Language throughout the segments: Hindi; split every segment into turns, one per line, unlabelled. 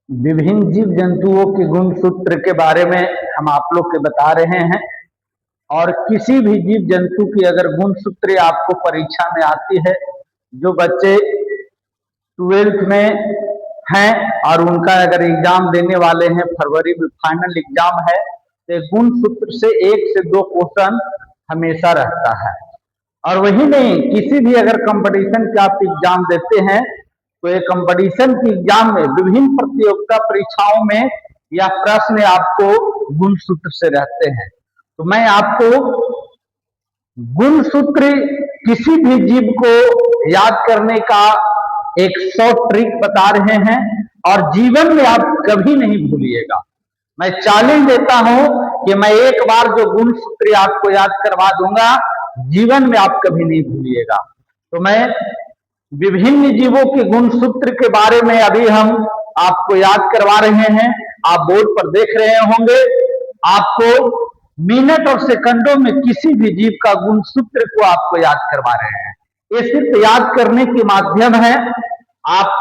विभिन्न जीव जंतुओं के गुण सूत्र के बारे में हम आप लोग के बता रहे हैं। और किसी भी जीव जंतु की अगर गुण सूत्र आपको परीक्षा में आती है, जो बच्चे 12th में हैं और उनका अगर एग्जाम देने वाले हैं, फरवरी में फाइनल एग्जाम है, तो गुण सूत्र से 1 से 2 क्वेश्चन हमेशा रहता है। और वही नहीं, किसी भी अगर कंपटीशन के आप एग्जाम देते हैं तो ये कंपटीशन की एग्जाम में विभिन्न प्रतियोगिता परीक्षाओं में यह प्रश्न आपको गुण सूत्र से रहते हैं। तो मैं आपको गुण सूत्र किसी भी जीव को याद करने का एक शॉर्ट ट्रिक बता रहे हैं और जीवन में आप कभी नहीं भूलिएगा। मैं चैलेंज देता हूं कि मैं एक बार जो गुण सूत्र आपको याद करवा दूंगा, जीवन में आप कभी नहीं भूलिएगा। तो मैं विभिन्न जीवों के गुण सूत्र के बारे में अभी हम आपको याद करवा रहे हैं। आप बोर्ड पर देख रहे होंगे, आपको मिनट और सेकंडों में किसी भी जीव का गुण सूत्र को आपको याद करवा रहे हैं। ये सिर्फ याद करने के माध्यम है। आप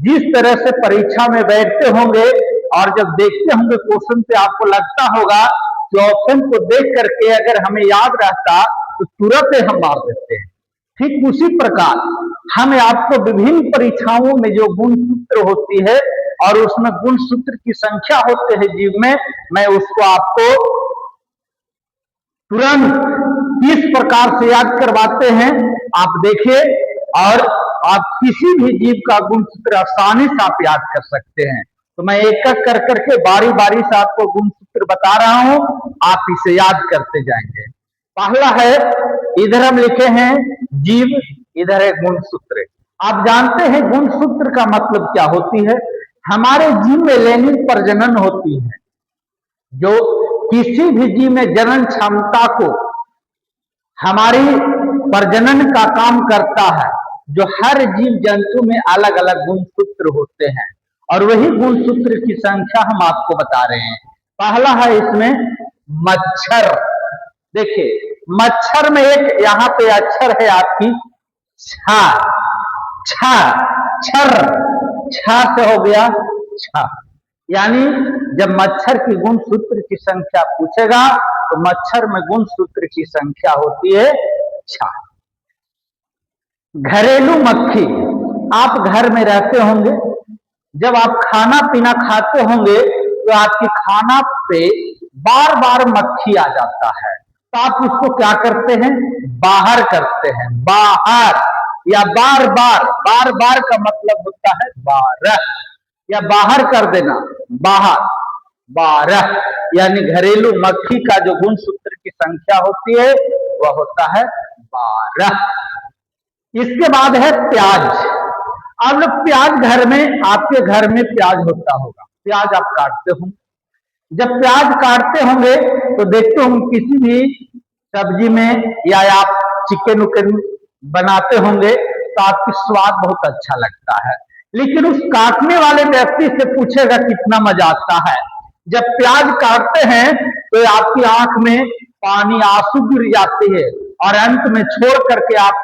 जिस तरह से परीक्षा में बैठते होंगे और जब देखते होंगे क्वेश्चन पे, आपको लगता होगा कि ऑप्शन को देख करके अगर हमें याद रहता तो तुरंत हम मार देते हैं। ठीक उसी प्रकार हम आपको विभिन्न परीक्षाओं में जो गुण सूत्र होती है और उसमें गुण सूत्र की संख्या होते हैं जीव में, मैं उसको आपको तुरंत किस प्रकार से याद करवाते हैं आप देखिए, और आप किसी भी जीव का गुण सूत्र आसानी से आप याद कर सकते हैं। तो मैं एक एक कर करके बारी बारी से आपको गुण सूत्र बता रहा हूं, आप इसे याद करते जाएंगे। पहला है, इधर हम लिखे हैं जीव, इधर है गुण सूत्र। आप जानते हैं गुण सूत्र का मतलब क्या होती है? हमारे जीव में लैंगिक प्रजनन होती है, जो किसी भी जीव में जनन क्षमता को हमारी प्रजनन का काम करता है। जो हर जीव जंतु में अलग अलग गुण सूत्र होते हैं और वही गुण सूत्र की संख्या हम आपको बता रहे हैं। पहला है इसमें मच्छर। देखिए, मच्छर में एक यहाँ पे अक्षर है आपकी छा, छा, छर, छा से हो गया छा। यानी जब मच्छर की गुण सूत्र की संख्या पूछेगा तो मच्छर में गुण सूत्र की संख्या होती है 6। घरेलू मक्खी, आप घर में रहते होंगे, जब आप खाना पीना खाते होंगे तो आपके खाना पे बार बार मक्खी आ जाता है, तो आप उसको क्या करते हैं? बाहर करते हैं। बाहर या बार बार, बार बार का मतलब होता है बारह, या बाहर कर देना, बाहर, 12। यानी घरेलू मक्खी का जो गुण सूत्र की संख्या होती है वह होता है 12। इसके बाद है प्याज। अब प्याज घर में, आपके घर में प्याज होता होगा, प्याज आप काटते होंगे। जब प्याज काटते होंगे तो देखते होंगे किसी भी सब्जी में या आप चिकन उकन बनाते होंगे तो आपकी स्वाद बहुत अच्छा लगता है, लेकिन उस काटने वाले व्यक्ति से पूछेगा कितना मजा आता है। जब प्याज काटते हैं तो आपकी आंख में पानी, आंसू गिर जाते हैं और अंत में छोड़ करके आप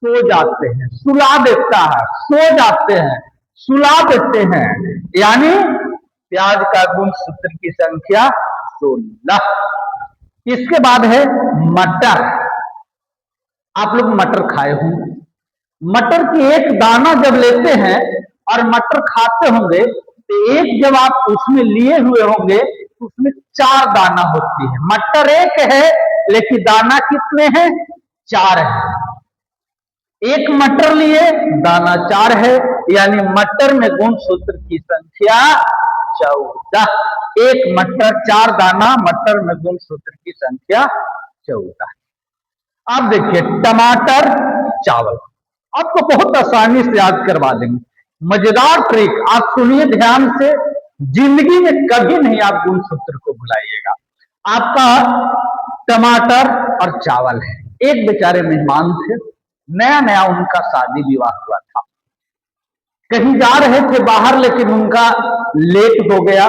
सो जाते हैं, सुला देता है, सो जाते हैं, सुला देते हैं। यानी प्याज का गुण सूत्र की संख्या 16। इसके बाद है मटर। आप लोग मटर खाए होंगे। मटर की एक दाना जब लेते हैं और मटर खाते होंगे तो एक जब आप उसमें लिए हुए होंगे तो उसमें 4 दाना होती है। मटर एक है लेकिन दाना कितने हैं? 4 है। एक मटर लिए, दाना 4 है, यानी मटर में गुण सूत्र की संख्या 14। एक मटर 4 दाना, मटर में गुण सूत्र की संख्या 14। अब देखिए टमाटर, चावल, आपको बहुत आसानी से याद करवा देंगे। मजेदार ट्रिक, आप सुनिए ध्यान से, जिंदगी में कभी नहीं आप गुण सूत्र को भुलाइएगा। आपका टमाटर और चावल है। एक बेचारे मेहमान थे, नया नया उनका शादी विवाह हुआ था, कहीं जा रहे थे बाहर, लेकिन उनका लेट हो गया।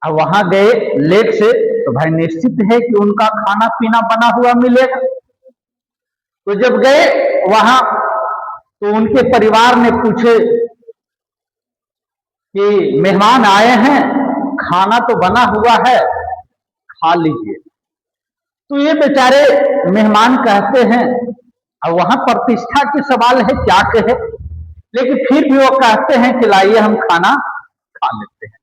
अब वहां गए लेट से तो भाई निश्चित है कि उनका खाना पीना बना हुआ मिलेगा। तो जब गए वहां तो उनके परिवार ने पूछे कि मेहमान आए हैं, खाना तो बना हुआ है, खा लीजिए। तो ये बेचारे मेहमान कहते हैं, और वहां प्रतिष्ठा की सवाल है, क्या कहे, लेकिन फिर भी वो कहते हैं कि लाइए हम खाना खा लेते हैं।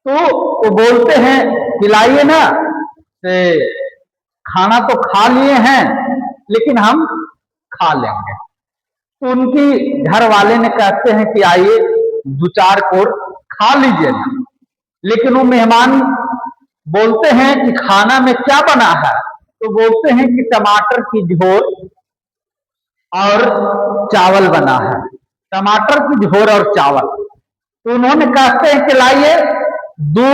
तो वो बोलते हैं कि लाइए ना, खाना तो खा लिए हैं लेकिन हम खा लेंगे। तो उनकी घर वाले ने कहते हैं कि आइए दो चार कोर खा लीजिए ना। लेकिन वो मेहमान बोलते हैं कि खाना में क्या बना है, तो बोलते हैं कि टमाटर की झोर और चावल बना है, टमाटर की झोर और चावल। तो उन्होंने कहते हैं कि लाइए दो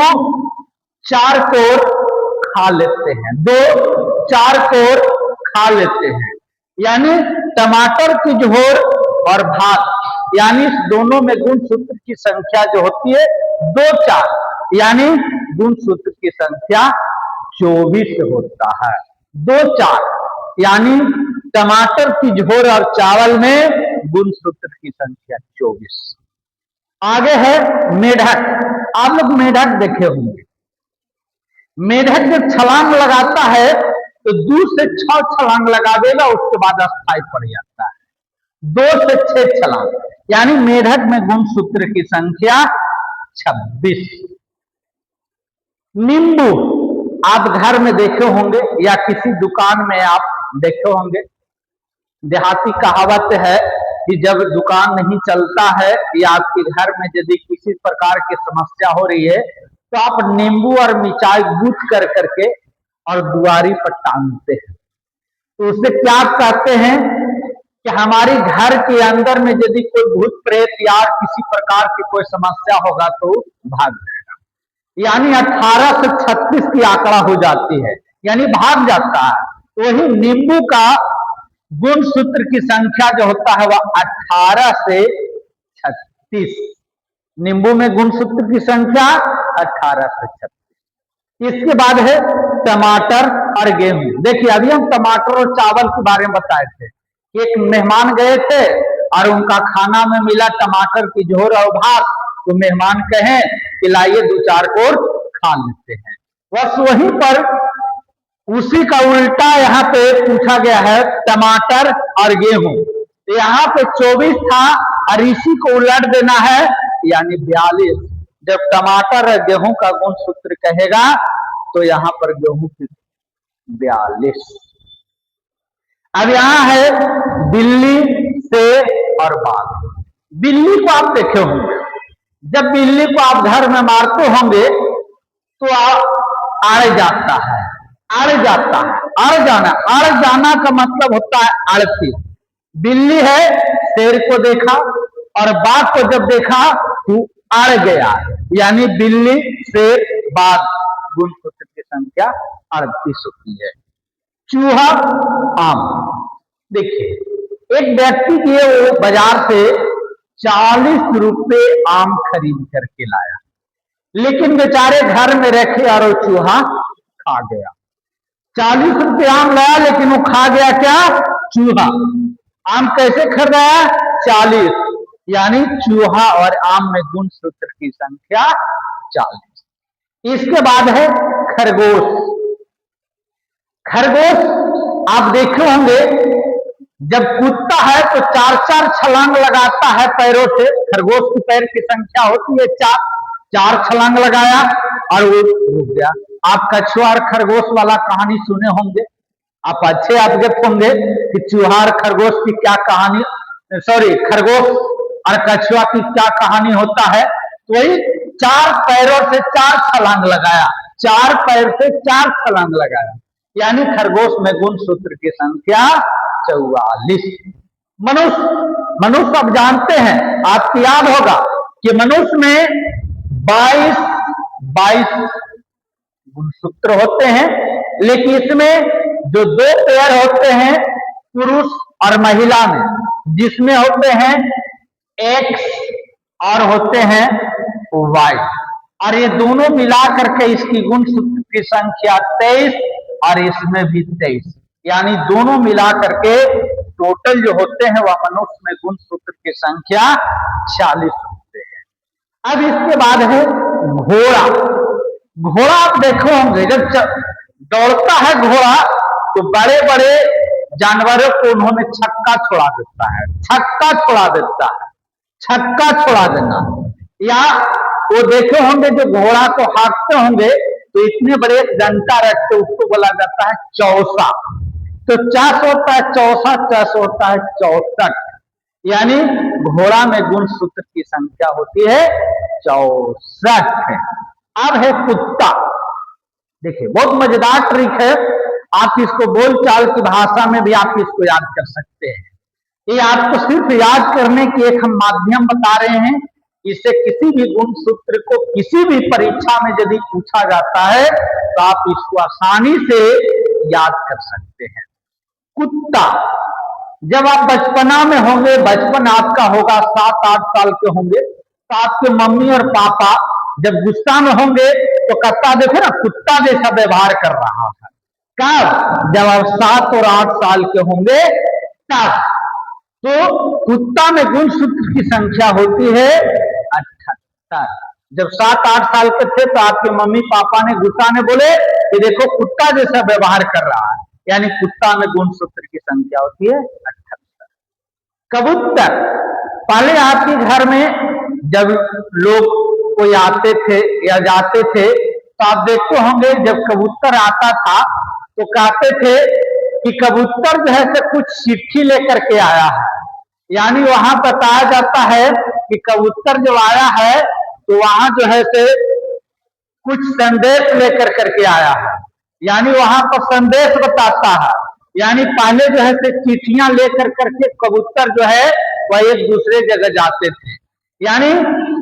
चार कोर खा लेते हैं, दो चार कोर खा लेते हैं। यानी टमाटर की झोर और भात, यानी इस दोनों में गुण सूत्र की संख्या जो होती है दो चार, यानी गुण सूत्र की संख्या 24 होता है। दो चार यानी टमाटर की झोर और चावल में गुण सूत्र की संख्या 24। आगे है मेढक। आप लोग मेढक देखे होंगे। मेढक जब छलांग लगाता है तो 2 से 6 छलांग लगा देगा, उसके बाद अस्थाई पड़ जाता है। 2 से 6 छलांग, यानी मेढक में गुण सूत्र की संख्या 26। नींबू आप घर में देखे होंगे या किसी दुकान में आप देखे होंगे। देहाती कहावत है कि जब दुकान नहीं चलता है या आपके घर में यदि किसी प्रकार की समस्या हो रही है तो आप नींबू और मिर्चाई गूंथ कर करके और दुआरी पर टांगते हैं। तो उससे क्या कहते हैं कि हमारे घर के अंदर में यदि कोई भूत प्रेत या किसी प्रकार की कोई समस्या होगा तो भाग जाएगा। यानी 18 से 36 की आंकड़ा हो जाती है, यानी भाग जाता है। तो वही नींबू का गुण सूत्र की संख्या जो होता है वह 18 से 36। नींबू में गुण सूत्र की संख्या 18 से 36। इसके बाद है टमाटर और गेहूं। देखिए अभी हम टमाटर और चावल के बारे में बताए थे। एक मेहमान गए थे और उनका खाना में मिला टमाटर की झोर और भात, तो मेहमान कहें कि लाइए दो चार कोर खा लेते हैं। बस वहीं पर उसी का उल्टा यहाँ पे पूछा गया है टमाटर और गेहूं। तो यहाँ पे 24 था और इसी को उलट देना है, यानी 42। जब टमाटर और गेहूं का गुण सूत्र कहेगा तो यहाँ पर गेहूं की 42। अब यहाँ है बिल्ली, शेर और बाघ। बिल्ली को आप देखे होंगे। जब बिल्ली को आप घर में मारते होंगे तो आड़ जाता है, अड़ जाता है। अड़ जाना का मतलब होता है आड़ती। बिल्ली है, शेर को देखा और बाघ को जब देखा तो अड़ गया, यानी बिल्ली शेर बाघ गुण सूत्र की संख्या 38 होती है। चूहा, आम। देखिए एक व्यक्ति के वो बाजार से 40 रुपए आम खरीद करके लाया, लेकिन बेचारे घर में रखे और वो चूहा खा गया। 40 रुपए आम लाया लेकिन वो खा गया क्या? चूहा। आम कैसे खा गया? 40, यानी चूहा और आम में गुण सूत्र की संख्या 40। इसके बाद है खरगोश। खरगोश आप देखे होंगे जब कूदता है तो 4-4 छलांग लगाता है पैरों से। खरगोश की पैर की संख्या होती है 4। 4 छलांग लगाया और वो रुक गया। आप कछुआ और खरगोश वाला कहानी सुने होंगे। आप अच्छे अवगत होंगे कि चूहा और खरगोश की क्या कहानी, सॉरी खरगोश और कछुआ की क्या कहानी होता है। तो वही 4 पैरों से 4 छलांग लगाया, 4 पैर से 4 छलांग लगाया, यानी खरगोश में गुण सूत्र की संख्या 44। मनुष्य आप जानते हैं, आपको याद होगा कि मनुष्य में 22 गुणसूत्र होते हैं, लेकिन इसमें जो 2 पेयर होते हैं पुरुष और महिला में, जिसमें होते हैं X और होते हैं Y, और ये दोनों मिला करके इसकी गुणसूत्र की संख्या 23 और इसमें भी 23, यानी दोनों मिला करके टोटल जो होते हैं वह मनुष्य में गुणसूत्र की संख्या 40 होते हैं। अब इसके बाद है घोड़ा। घोड़ा आप देखो होंगे, जब दौड़ता है घोड़ा तो बड़े बड़े जानवरों को उन्होंने छक्का छोड़ा देता है, छक्का छोड़ा देता है, छक्का छोड़ा देना। या वो देखे होंगे जो घोड़ा को हाँकते होंगे तो इतने बड़े डंडा रखते, उसको बोला जाता है चौसा। तो चस होता है चौसा, चस होता है 64, यानी घोड़ा में गुण सूत्र की संख्या होती है 64। अब है कुत्ता। देखिए बहुत मजेदार ट्रिक है, आप इसको बोलचाल की भाषा में भी आप इसको याद कर सकते हैं। ये आपको सिर्फ याद करने की एक हम माध्यम बता रहे हैं। इससे किसी भी गुण सूत्र को किसी भी परीक्षा में यदि पूछा जाता है तो आप इसको आसानी से याद कर सकते हैं। कुत्ता, जब आप बचपना में होंगे, बचपन आपका होगा 7-8 साल के होंगे, तो आपके मम्मी और पापा जब गुस्सा में होंगे तो कत्ता देखो ना कुत्ता जैसा व्यवहार कर रहा है। कब? जब आप 7 और 8 साल के होंगे तब। तो कुत्ता में गुण सूत्र की संख्या होती है 78। जब 7-8 साल के थे तो आपके मम्मी पापा ने गुस्सा में बोले कि देखो कुत्ता जैसा व्यवहार कर रहा है, यानी कुत्ता में गुण सूत्र की संख्या होती है 78। कबूतर, पहले आपके घर में जब लोग कोई आते थे या जाते थे तो आप देखते होंगे जब कबूतर आता था तो कहते थे कि कबूतर जो है से कुछ चिट्ठी लेकर के आया है, यानी वहां बताया जाता है कि कबूतर जब आया है तो वहां जो है से कुछ संदेश लेकर करके आया है, यानी वहां पर संदेश बताता है। यानी पहले जो है से चिट्ठियां लेकर करके कबूतर जो है वह एक दूसरे जगह जाते थे। यानी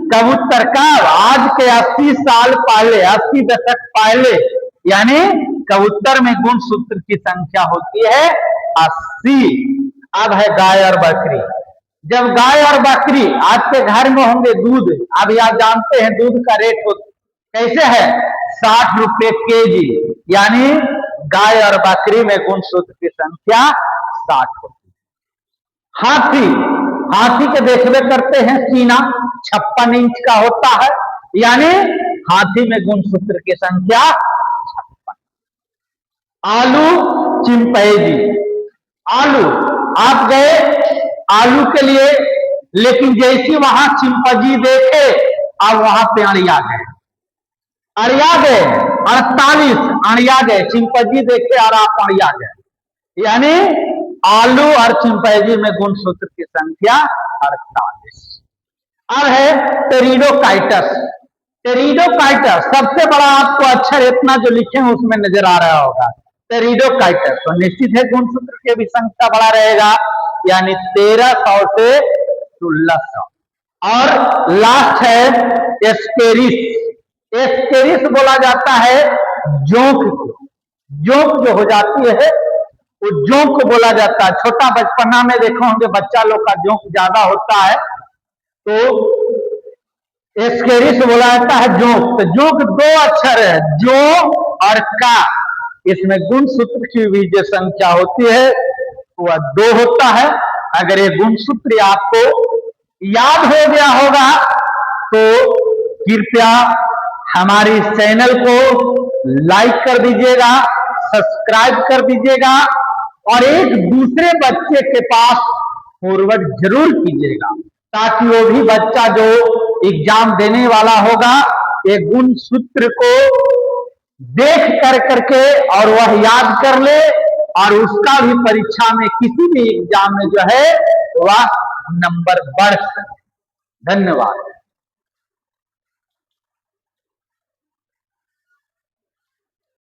कबूतर का आज के 80 साल पहले, 80 दशक पहले, यानी कबूतर में गुण सूत्र की संख्या होती है 80। अब है गाय और बकरी। जब गाय और बकरी आपके घर में होंगे, दूध, अभी आप जानते हैं दूध का रेट कैसे है, 60 रुपए केजी, यानी गाय और बकरी में गुण सूत्र की संख्या 60 होती है। हाथी, हाथी के देखबे करते हैं सीना 56 इंच का होता है, यानी हाथी में गुण सूत्र की संख्या 56। आलू, चिंपैजी। आलू, आप गए आलू के लिए, लेकिन जैसी वहां चिंपैजी देखे अब वहां पे अड़िया गए, अड़िया गए 48, अड़िया गए, चिंपैजी देखे और आप अड़िया गए, यानी आलू और चिंपैजी में गुण सूत्र की संख्या 48। अब है टेरिडोकाइटस। टेरिडोकाइटस सबसे बड़ा आपको अक्षर इतना जो लिखे हैं उसमें नजर आ रहा होगा, टेरिडोकाइटस। तो निश्चित है गुण सूत्र की भी संख्या बड़ा रहेगा, यानी 1300 से 1600। और लास्ट है एस्केरिस। एस्केरिस बोला जाता है जोंक को, जोंक जो हो जाती है वो जोंक को बोला जाता है। छोटा बचपना में देखो होंगे बच्चा लोग का जोंक ज्यादा होता है, तो एस्केरिस बोला जाता है जोंक। तो जोंक 2 अक्षर है, जो और का, इसमें गुण सूत्र की भी जो संख्या होती है वह 2 होता है। अगर ये गुण सूत्र आपको याद हो गया होगा तो कृपया हमारी चैनल को लाइक कर दीजिएगा, सब्सक्राइब कर दीजिएगा और एक दूसरे बच्चे के पास फॉरवर्ड जरूर कीजिएगा, ताकि वो भी बच्चा जो एग्जाम देने वाला होगा ये गुण सूत्र को देख कर करके और वह याद कर ले और उसका भी परीक्षा में किसी भी एग्जाम में जो है वह नंबर बढ़ सके। धन्यवाद।